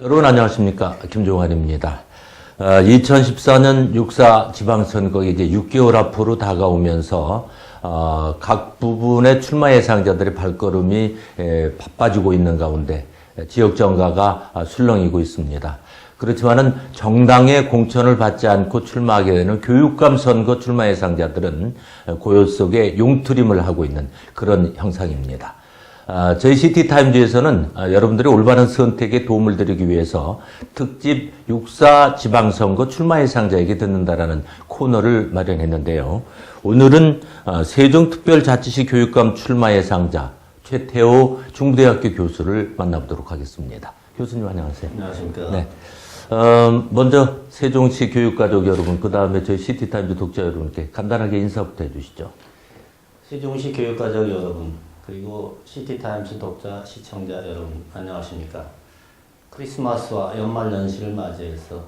여러분 안녕하십니까, 김종환입니다. 2014년 6.4 지방선거 이제 6개월 앞으로 다가오면서 각 부분의 출마 예상자들의 발걸음이 바빠지고 있는 가운데 지역 정가가 술렁이고 있습니다. 그렇지만은 정당의 공천을 받지 않고 출마하게 되는 교육감 선거 출마 예상자들은 고요 속에 용트림을 하고 있는 그런 형상입니다. 저희 시티타임즈에서는 여러분들의 올바른 선택에 도움을 드리기 위해서 특집 6.4 지방선거 출마 예상자에게 듣는다라는 코너를 마련했는데요. 오늘은 세종특별자치시 교육감 출마 예상자 최태호 중부대학교 교수를 만나보도록 하겠습니다. 교수님 안녕하세요. 안녕하십니까. 네. 먼저 세종시 교육가족 여러분, 그 다음에 저희 시티타임즈 독자 여러분께 간단하게 인사부터 해주시죠. 세종시 교육가족 여러분, 그리고 시티타임즈 독자, 시청자 여러분, 안녕하십니까. 크리스마스와 연말 연시를 맞이해서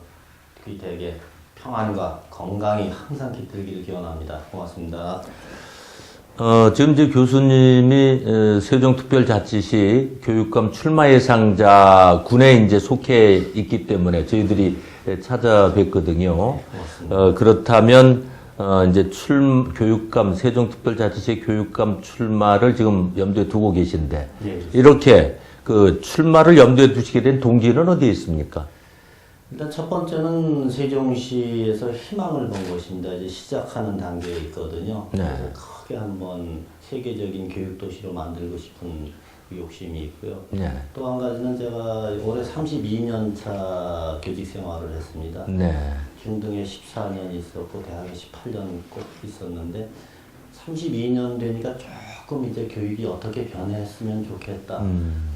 귀되게 평안과 건강이 항상 깃들기를 기원합니다. 고맙습니다. 지금 이제 교수님이 세종특별자치시 교육감 출마 예상자 군에 이제 속해 있기 때문에 저희들이 찾아뵀거든요. 그렇다면 이제 교육감 세종특별자치시 교육감 출마를 지금 염두에 두고 계신데 이렇게 그 출마를 염두에 두시게 된 동기는 어디에 있습니까? 일단 첫 번째는 세종시에서 희망을 본 것입니다. 이제 시작하는 단계에 있거든요. 네. 그래서 크게 한번 세계적인 교육도시로 만들고 싶은 욕심이 있고요. 네. 또 한 가지는 제가 올해 32년 차 교직 생활을 했습니다. 네. 중등에 14년 있었고 대학에 18년 꼭 있었는데 32년 되니까 조금 이제 교육이 어떻게 변했으면 좋겠다.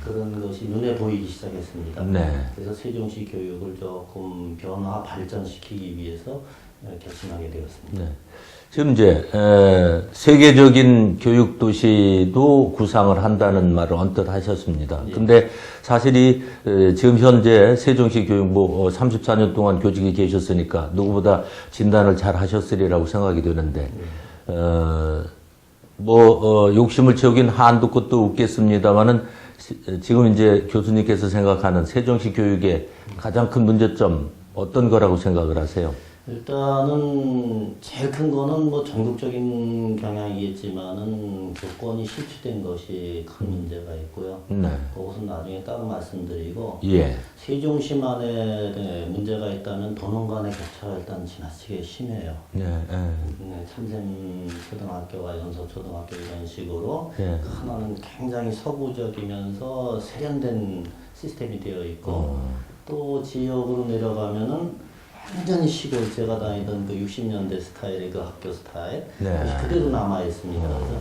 그런 것이 눈에 보이기 시작했습니다. 네. 그래서 세종시 교육을 조금 변화 발전시키기 위해서 결심하게 되었습니다. 네. 지금 이제 세계적인 교육 도시도 구상을 한다는 말을 언뜻 하셨습니다. 예. 근데 사실이 지금 현재 세종시 교육부 34년 동안 교직에 계셨으니까 누구보다 진단을 잘 하셨으리라고 생각이 되는데 욕심을 채우긴 한도 끝도 없겠습니다만은 지금 이제 교수님께서 생각하는 세종시 교육의 가장 큰 문제점 어떤 거라고 생각을 하세요? 일단은 제일 큰 거는 뭐 전국적인 경향이겠지만은 교권이 실추된 것이 큰 문제가 있고요. 네. 그것은 나중에 따로 말씀드리고 예. 세종시만에 문제가 있다면 도농 간의 격차가 일단 지나치게 심해요. 네. 참샘 초등학교와 연서 초등학교 이런 식으로 예. 하나는 굉장히 서구적이면서 세련된 시스템이 되어 있고 또 지역으로 내려가면은 완전히 시골 제가 다니던 그 60년대 스타일의 그 학교 스타일 네. 그대로 남아 있습니다. 그래서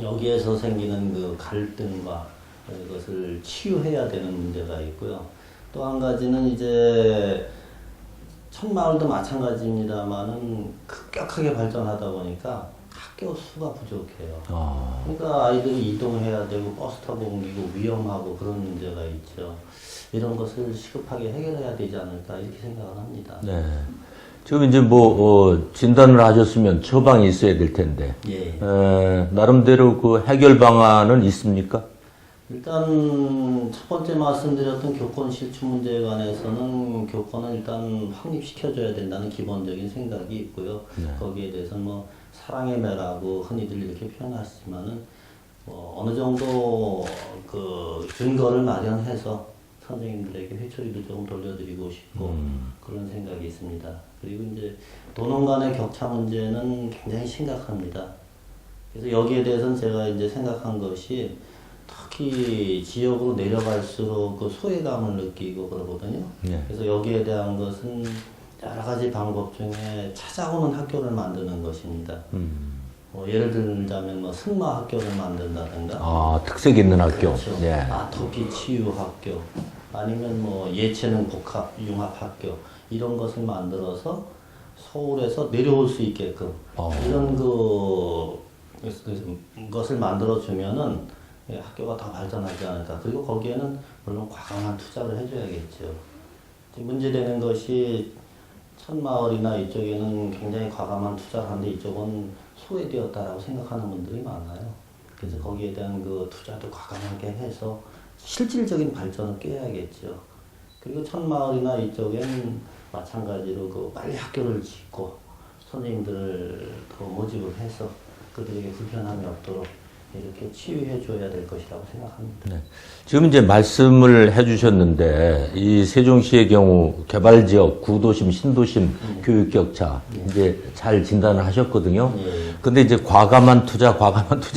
여기에서 생기는 그 갈등과 이것을 치유해야 되는 문제가 있고요. 또 한 가지는 이제 천마을도 마찬가지입니다만은 급격하게 발전하다 보니까 학교 수가 부족해요. 그러니까 아이들이 이동해야 되고 버스 타고 옮기고 위험하고 그런 문제가 있죠. 이런 것을 시급하게 해결해야 되지 않을까 이렇게 생각을 합니다. 네. 지금 이제 진단을 하셨으면 처방이 있어야 될 텐데. 예. 나름대로 그 해결 방안은 있습니까? 일단 첫 번째 말씀드렸던 교권 실추 문제에 관해서는 교권을 일단 확립시켜줘야 된다는 기본적인 생각이 있고요. 거기에 대해서는 뭐 사랑의 매라고 흔히들 이렇게 표현하시지만은 어느 정도 그 근거를 마련해서 선생님들에게 회초리도 좀 돌려드리고 싶고 그런 생각이 있습니다. 그리고 이제 도농 간의 격차 문제는 굉장히 심각합니다. 그래서 여기에 대해서는 제가 이제 생각한 것이 특히 지역으로 내려갈수록 그 소외감을 느끼고 그러거든요. 네. 그래서 여기에 대한 것은 여러 가지 방법 중에 찾아오는 학교를 만드는 것입니다. 예를 들자면 뭐 승마 학교를 만든다든가. 특색 있는 학교. 그렇죠. 네. 아토피 치유 학교. 아니면 뭐 예체능 복합 융합 학교. 이런 것을 만들어서 서울에서 내려올 수 있게끔. 이런 것을 만들어주면은 학교가 더 발전하지 않을까. 그리고 거기에는 물론 과감한 투자를 해줘야겠죠. 문제되는 것이 천마을이나 이쪽에는 굉장히 과감한 투자를 하는데 이쪽은 소외되었다라고 생각하는 분들이 많아요. 그래서 거기에 대한 그 투자도 과감하게 해서 실질적인 발전을 꾀해야겠죠. 그리고 천마을이나 이쪽엔 마찬가지로 그 빨리 학교를 짓고 선생님들을 더 모집을 해서 그들에게 불편함이 없도록 이렇게 치유해 줘야 될 것이라고 생각합니다. 네. 지금 이제 말씀을 해주셨는데 이 세종시의 경우 개발지역, 구도심, 신도심 교육 격차 이제 잘 진단을 하셨거든요. 근데 이제 과감한 투자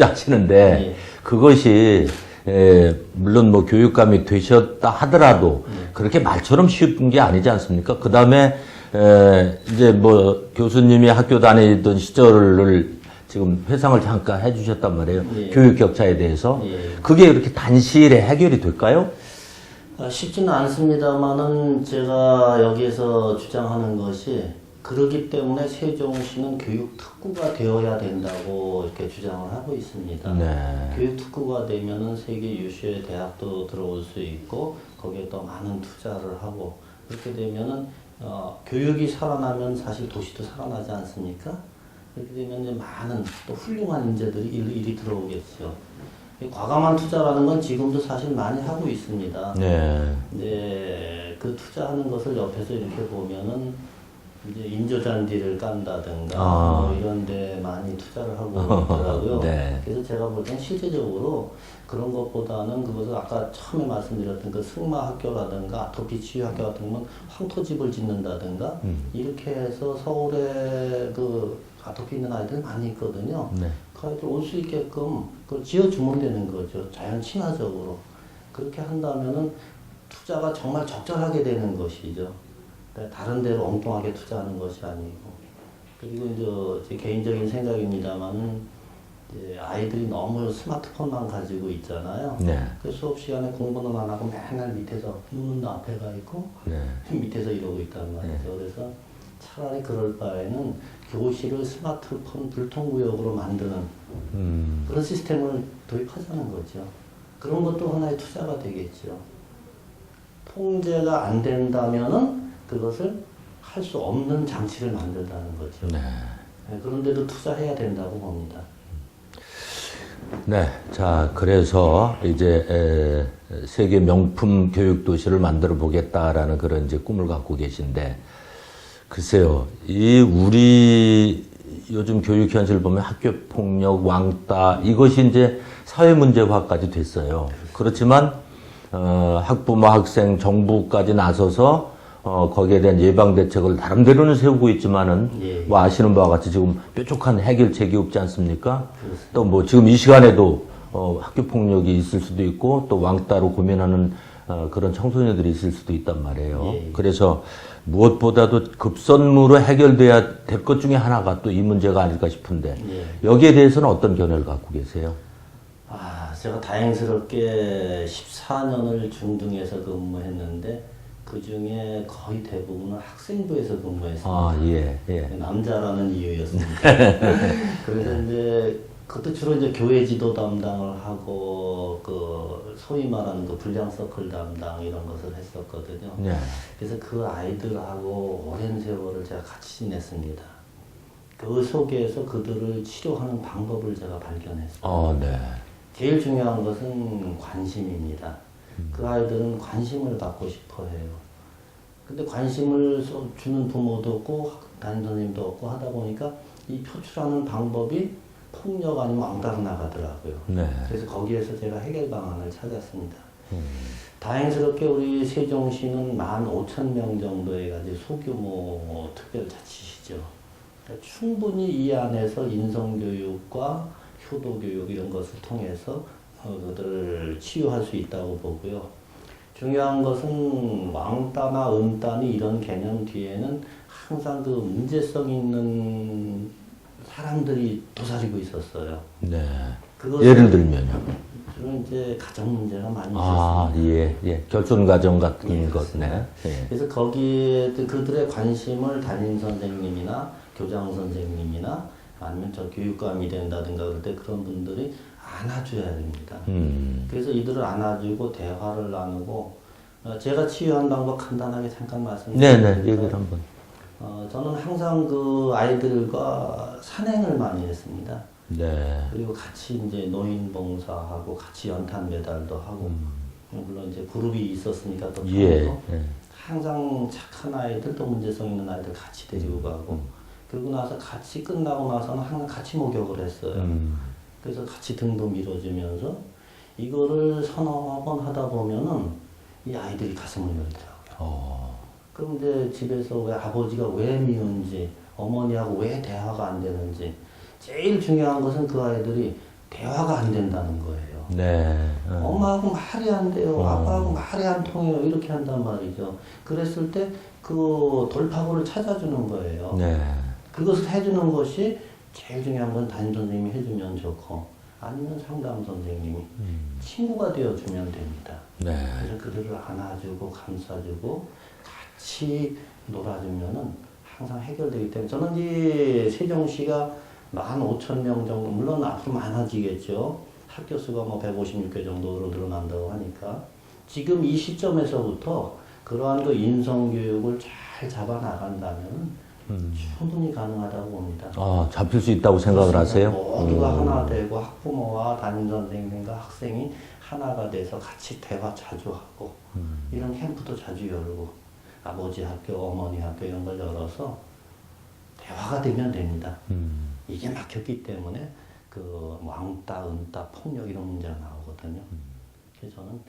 하시는데 그것이 물론 뭐 교육감이 되셨다 하더라도 그렇게 말처럼 쉬운 게 아니지 않습니까? 그 다음에 이제 뭐 교수님이 학교 다니던 시절을 지금 회상을 잠깐 해주셨단 말이에요. 교육 격차에 대해서. 그게 이렇게 단시일에 해결이 될까요? 쉽지는 않습니다만은 제가 여기에서 주장하는 것이 그러기 때문에 세종시는 교육 특구가 되어야 된다고 이렇게 주장을 하고 있습니다. 네. 교육 특구가 되면은 세계 유수의 대학도 들어올 수 있고 거기에 또 많은 투자를 하고 그렇게 되면은 교육이 살아나면 사실 도시도 살아나지 않습니까? 그렇게 되면 이제 많은 또 훌륭한 인재들이 일이 들어오겠죠. 과감한 투자라는 건 지금도 사실 많이 하고 있습니다. 네. 이제 그 투자하는 것을 옆에서 이렇게 보면은 이제 인조잔디를 깐다든가 뭐 이런 데 많이 투자를 하고 있더라고요. 네. 그래서 제가 볼 땐 실제적으로 그런 것보다는 그것을 아까 처음에 말씀드렸던 그 승마 학교라든가 아토피 치유 학교 같은 건 황토집을 짓는다든가 이렇게 해서 서울에 그 아토피 있는 아이들 많이 있거든요. 네. 그 아이들 올 수 있게끔 그걸 지어주면 되는 거죠. 자연 친화적으로. 그렇게 한다면은 투자가 정말 적절하게 되는 것이죠. 다른 데로 엉뚱하게 투자하는 것이 아니고. 그리고 이제 제 개인적인 생각입니다만은 이제 아이들이 너무 스마트폰만 가지고 있잖아요. 네. 그 수업 시간에 공부는 안 하고 맨날 밑에서 눈은 앞에 가 있고 네. 밑에서 이러고 있단 말이죠. 그래서 차라리 그럴 바에는 교실을 스마트폰 불통구역으로 만드는 그런 시스템을 도입하자는 거죠. 그런 것도 하나의 투자가 되겠죠. 통제가 안 된다면은 그것을 할 수 없는 장치를 만들다는 거죠. 네. 그런데도 투자해야 된다고 봅니다. 네. 자, 그래서 이제 세계 명품 교육 도시를 만들어 보겠다라는 그런 이제 꿈을 갖고 계신데 글쎄요. 이 우리 요즘 교육 현실 보면 학교 폭력, 왕따 이것이 이제 사회 문제화까지 됐어요. 그렇지만 학부모, 학생, 정부까지 나서서 거기에 대한 예방 대책을 나름대로는 세우고 있지만은 뭐 아시는 바와 같이 지금 뾰족한 해결책이 없지 않습니까? 또 뭐 지금 이 시간에도 학교 폭력이 있을 수도 있고 또 왕따로 고민하는 그런 청소년들이 있을 수도 있단 말이에요. 그래서 무엇보다도 급선무로 해결돼야 될 것 중에 하나가 또 이 문제가 아닐까 싶은데 여기에 대해서는 어떤 견해를 갖고 계세요? 제가 다행스럽게 14년을 중등에서 근무했는데 그 중에 거의 대부분은 학생부에서 근무했습니다. 예. 남자라는 이유였습니다. 그래서 이제 그것도 주로 이제 교회 지도 담당을 하고 그 소위 말하는 그 불량 서클 담당 이런 것을 했었거든요. 네. 그래서 그 아이들하고 오랜 세월을 제가 같이 지냈습니다. 그 속에서 그들을 치료하는 방법을 제가 발견했어요. 네. 제일 중요한 것은 관심입니다. 그 아이들은 관심을 받고 싶어 해요. 근데 관심을 주는 부모도 없고 담임 선생님도 없고 하다 보니까 이 표출하는 방법이 폭력 아니면 왕따로 나가더라고요. 네. 그래서 거기에서 제가 해결 방안을 찾았습니다. 다행스럽게 우리 세종시는 15,000명 정도 해가지고 소규모 특별자치시죠. 그러니까 충분히 이 안에서 인성교육과 효도교육 이런 것을 통해서 그들을 치유할 수 있다고 보고요. 중요한 것은 왕따나 음따니 이런 개념 뒤에는 항상 그 문제성 있는 사람들이 도사리고 있었어요. 네. 예를 들면요. 주로 이제 가정 문제가 많이 있었습니다. 결손 가정 같은 것. 네. 그래서 거기에 그들의 관심을 담임 선생님이나 교장 선생님이나 아니면 저 교육감이 된다든가 그럴 때 그런 분들이 안아줘야 됩니다. 그래서 이들을 안아주고 대화를 나누고 제가 치유한 방법 간단하게 잠깐 말씀드릴게요. 얘기를 한번. 저는 항상 그 아이들과 산행을 많이 했습니다. 네. 그리고 같이 이제 노인 봉사하고 같이 연탄 배달도 하고 물론 이제 그룹이 있었으니까 또 예. 편해서 예. 항상 착한 아이들 또 문제성 있는 아이들 같이 데리고 가고 그러고 나서 같이 끝나고 나서는 항상 같이 목욕을 했어요. 그래서 같이 등도 밀어주면서 이거를 서너 번 하다 보면은 이 아이들이 가슴을 열더라고요. 그럼 이제 집에서 왜 아버지가 왜 미운지 어머니하고 왜 대화가 안 되는지 제일 중요한 것은 그 아이들이 대화가 안 된다는 거예요. 네. 엄마하고 말이 안 돼요. 아빠하고 말이 안 통해요. 이렇게 한단 말이죠. 그랬을 때 그 돌파구를 찾아주는 거예요. 네. 그것을 해주는 것이 제일 중요한 건 담임 선생님이 해주면 좋고 아니면 상담 선생님이 친구가 되어주면 됩니다. 네. 그래서 그들을 안아주고 감싸주고 같이 놀아주면은 항상 해결되기 때문에 저는 이제 세종시가 15,000명 정도 물론 앞으로 많아지겠죠. 학교 수가 뭐 156개 정도로 늘어난다고 하니까 지금 이 시점에서부터 그러한 그 인성교육을 잘 잡아 나간다면 충분히 가능하다고 봅니다. 아, 잡힐 수 있다고 생각을 하세요? 모두가 하나 되고 학부모와 담임 선생님과 학생이 하나가 돼서 같이 대화 자주 하고 이런 캠프도 자주 열고 아버지 학교, 어머니 학교 이런 걸 열어서 대화가 되면 됩니다. 이게 막혔기 때문에 그 왕따, 은따, 폭력 이런 문제가 나오거든요. 그래서 저는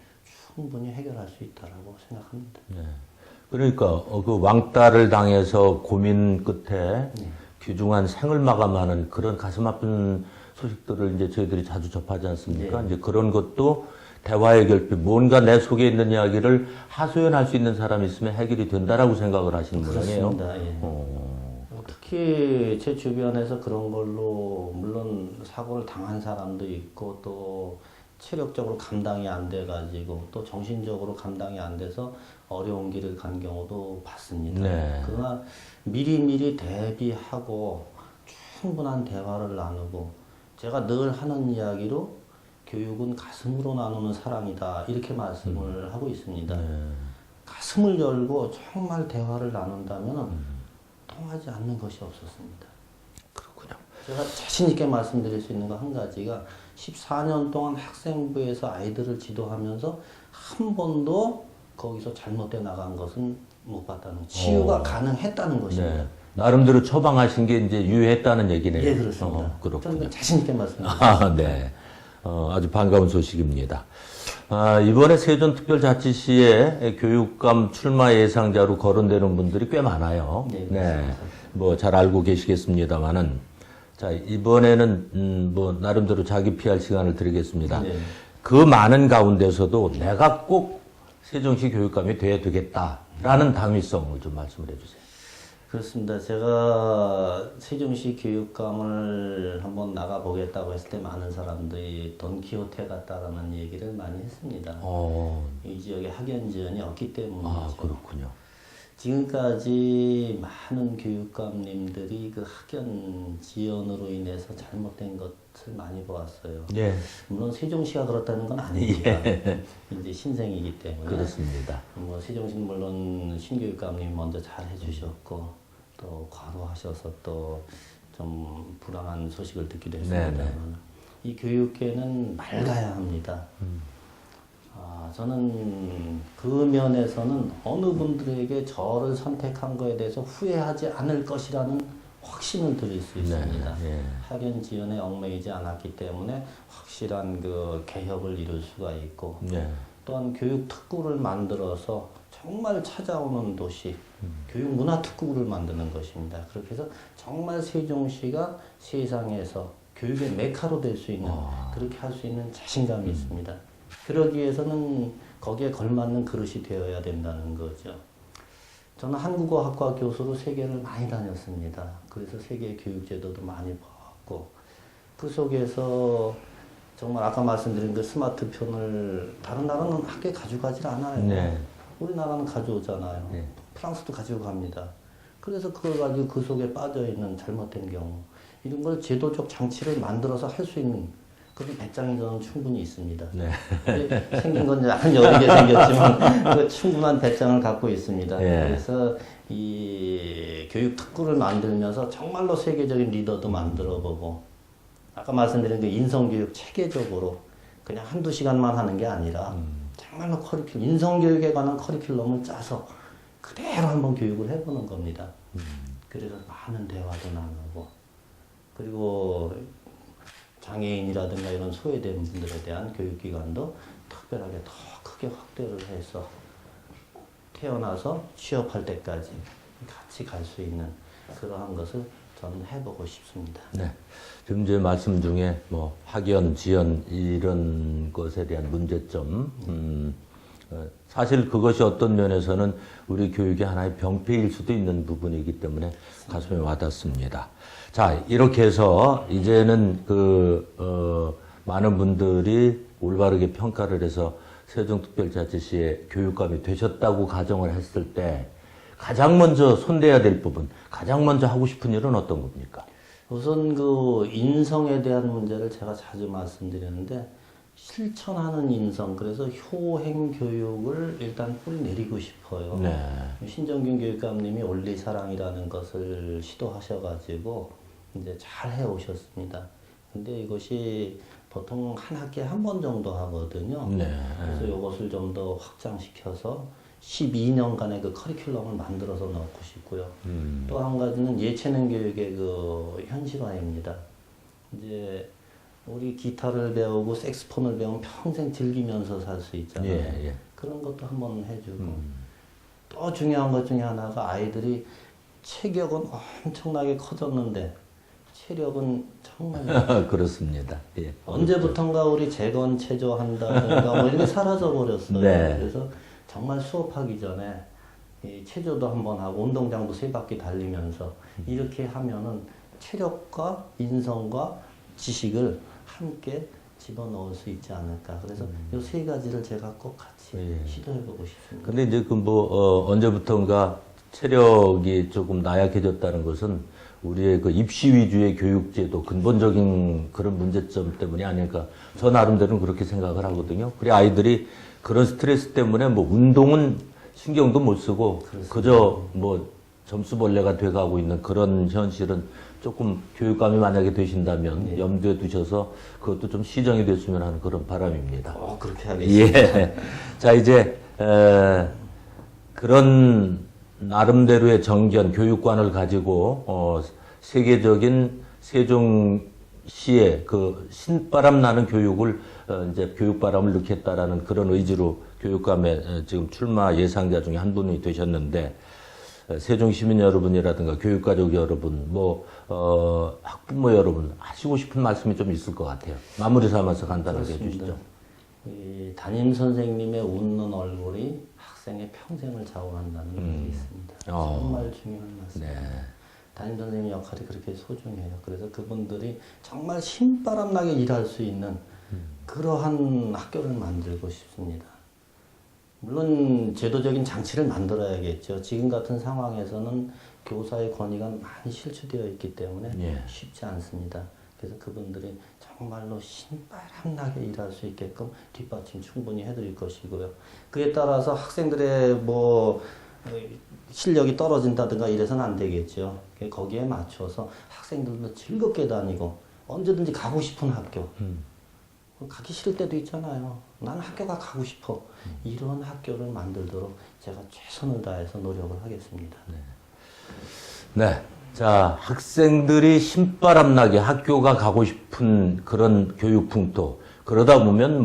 충분히 해결할 수 있다라고 생각합니다. 네. 그러니까 그 왕따를 당해서 고민 끝에 귀중한 생을 마감하는 그런 가슴 아픈 소식들을 이제 저희들이 자주 접하지 않습니까? 네. 이제 그런 것도 대화의 결핍, 뭔가 내 속에 있는 이야기를 하소연할 수 있는 사람이 있으면 해결이 된다라고 생각을 하시는 모양이에요. 그렇습니다. 예. 특히 제 주변에서 그런 걸로 물론 사고를 당한 사람도 있고 또 체력적으로 감당이 안 돼가지고 또 정신적으로 감당이 안 돼서 어려운 길을 간 경우도 봤습니다. 네. 그러나 미리미리 대비하고 충분한 대화를 나누고 제가 늘 하는 이야기로 교육은 가슴으로 나누는 사랑이다 이렇게 말씀을 하고 있습니다. 가슴을 열고 정말 대화를 나눈다면 통하지 않는 것이 없었습니다. 그렇군요. 제가 자신 있게 말씀드릴 수 있는 거 한 가지가 14년 동안 학생부에서 아이들을 지도하면서 한 번도 거기서 잘못돼 나간 것은 못 봤다는 거예요. 치유가 가능했다는 것입니다. 네. 나름대로 처방하신 게 이제 유효했다는 얘기네요. 예, 그렇습니다. 그렇군요. 저는 자신 있게 말씀드립니다. 아, 네. 아주 반가운 소식입니다. 이번에 세종특별자치시에 교육감 출마 예상자로 거론되는 분들이 꽤 많아요. 네. 뭐 잘 알고 계시겠습니다만은 자, 이번에는 뭐 나름대로 자기 PR 시간을 드리겠습니다. 네. 그 많은 가운데서도 내가 꼭 세종시 교육감이 돼야 되겠다라는 당위성을 좀 말씀을 해주세요. 그렇습니다. 제가 세종시 교육감을 한번 나가보겠다고 했을 때 많은 사람들이 돈키호테 같다라는 얘기를 많이 했습니다. 이 지역에 학연 지원이 없기 때문이죠. 아, 그렇군요. 지금까지 많은 교육감님들이 그 학연 지원으로 인해서 잘못된 것을 많이 보았어요. 예. 물론 세종시가 그렇다는 건 아닙니다. 이제 신생이기 때문에. 그렇습니다. 뭐 세종시는 물론 신교육감님 먼저 잘 해주셨고 또 과로하셔서 또 좀 불안한 소식을 듣기도 했습니다만 이 교육계는 맑아야 합니다. 저는 그 면에서는 어느 분들에게 저를 선택한 거에 대해서 후회하지 않을 것이라는 확신을 드릴 수 있습니다. 네, 예. 학연 지원에 얽매이지 않았기 때문에 확실한 그 개혁을 이룰 수가 있고 네. 또한 교육 특구를 만들어서 정말 찾아오는 도시, 교육 문화 특구를 만드는 것입니다. 그렇게 해서 정말 세종시가 세상에서 교육의 메카로 될 수 있는 그렇게 할 수 있는 자신감이 있습니다. 그러기 위해서는 거기에 걸맞는 그릇이 되어야 된다는 거죠. 저는 한국어학과 교수로 세계를 많이 다녔습니다. 그래서 세계 교육제도도 많이 봤고 그 속에서 정말 아까 말씀드린 그 스마트폰을 다른 나라는 학교에 가져가질 않아요. 네. 우리나라는 가져오잖아요. 네. 프랑스도 가지고 갑니다. 그래서 그걸 가지고 그 속에 빠져있는 잘못된 경우 이런 걸 제도적 장치를 만들어서 할 수 있는 그런 배짱이 저는 충분히 있습니다. 네. 생긴 건 약간 여러 개 생겼지만 그 충분한 배짱을 갖고 있습니다. 예. 그래서 이 교육 특구를 만들면서 정말로 세계적인 리더도 만들어보고 아까 말씀드린 그 인성교육 체계적으로 그냥 한두 시간만 하는 게 아니라 정말로 인성교육에 관한 커리큘럼을 짜서 그대로 한번 교육을 해보는 겁니다. 그래서 많은 대화도 나누고, 그리고 장애인이라든가 이런 소외된 분들에 대한 교육기관도 특별하게 더 크게 확대를 해서 태어나서 취업할 때까지 같이 갈 수 있는 그러한 것을 저는 해보고 싶습니다. 네. 지금 이제 말씀 중에 뭐 학연, 지연 이런 것에 대한 문제점, 사실 그것이 어떤 면에서는 우리 교육의 하나의 병폐일 수도 있는 부분이기 때문에 가슴에 와닿습니다. 자, 이렇게 해서 이제는 많은 분들이 올바르게 평가를 해서 세종특별자치시의 교육감이 되셨다고 가정을 했을 때 가장 먼저 손대야 될 부분, 가장 먼저 하고 싶은 일은 어떤 겁니까? 우선 그 인성에 대한 문제를 제가 자주 말씀드렸는데, 실천하는 인성, 그래서 효행 교육을 일단 뿌리 내리고 싶어요. 네. 신정균 교육감님이 원리사랑이라는 것을 시도하셔가지고 이제 잘 해오셨습니다. 근데 이것이 보통 한 학기에 한 번 정도 하거든요. 네. 그래서 이것을 좀 더 확장시켜서 12년간의 그 커리큘럼을 만들어서 넣고 싶고요. 또 한 가지는 예체능 교육의 그 현실화입니다. 이제 우리 기타를 배우고 색스폰을 배우면 평생 즐기면서 살 수 있잖아요. 예. 그런 것도 한번 해주고. 또 중요한 것 중에 하나가 아이들이 체격은 엄청나게 커졌는데 체력은 정말 그렇습니다. 예. 언제부턴가 우리 재건 체조한다든가 뭐 이렇게 사라져 버렸어요. 네. 그래서 정말 수업하기 전에 이 체조도 한번 하고 운동장도 3바퀴 달리면서 이렇게 하면은 체력과 인성과 지식을 함께 집어넣을 수 있지 않을까. 그래서 이 3가지를 제가 꼭 같이 시도해보고 싶습니다. 근데 이제 언제부턴가 체력이 조금 나약해졌다는 것은 우리의 그 입시 위주의 교육제도 근본적인 그런 문제점 때문이 아닐까. 저 나름대로는 그렇게 생각을 하거든요. 그래 아이들이 그런 스트레스 때문에 뭐 운동은 신경도 못 쓰고 그렇습니다. 그저 뭐 점수벌레가 돼가고 있는 그런 현실은 조금 교육감이 만약에 되신다면 염두에 두셔서 그것도 좀 시정이 됐으면 하는 그런 바람입니다. 그렇게 하겠습니다. 예. 자, 이제, 그런 나름대로의 정견, 교육관을 가지고, 세계적인 세종시의 그 신바람 나는 교육을, 이제 교육바람을 넣겠다라는 그런 의지로 교육감에 지금 출마 예상자 중에 한 분이 되셨는데, 세종 시민 여러분이라든가 교육가족 여러분, 학부모 여러분 하시고 싶은 말씀이 좀 있을 것 같아요. 마무리 삼아서 간단하게 해주시죠. 이 담임 선생님의 웃는 얼굴이 학생의 평생을 좌우한다는 말이 있습니다. 정말 중요한 말씀입니다. 네. 담임 선생님 역할이 그렇게 소중해요. 그래서 그분들이 정말 신바람나게 일할 수 있는 그러한 학교를 만들고 싶습니다. 물론 제도적인 장치를 만들어야겠죠. 지금 같은 상황에서는 교사의 권위가 많이 실추되어 있기 때문에 쉽지 않습니다. 그래서 그분들이 정말로 신바람나게 일할 수 있게끔 뒷받침 충분히 해드릴 것이고요. 그에 따라서 학생들의 실력이 떨어진다든가 이래서는 안 되겠죠. 거기에 맞춰서 학생들도 즐겁게 다니고 언제든지 가고 싶은 학교. 가기 싫을 때도 있잖아요. 나는 학교가 가고 싶어. 이런 학교를 만들도록 제가 최선을 다해서 노력을 하겠습니다. 네. 자, 학생들이 신바람나게 학교가 가고 싶은 그런 교육 풍토. 그러다 보면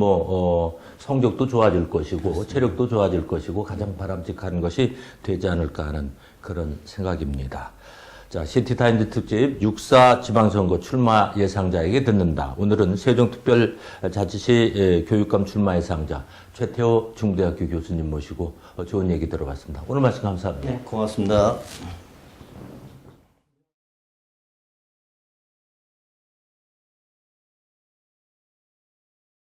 성적도 좋아질 것이고, 그렇습니다. 체력도 좋아질 것이고, 가장 바람직한 것이 되지 않을까 하는 그런 생각입니다. 자, 시티타임즈 특집 6.4 지방선거 출마 예상자에게 듣는다. 오늘은 세종특별자치시 교육감 출마 예상자 최태호 중대학교 교수님 모시고 좋은 얘기 들어봤습니다. 오늘 말씀 감사합니다. 네, 고맙습니다.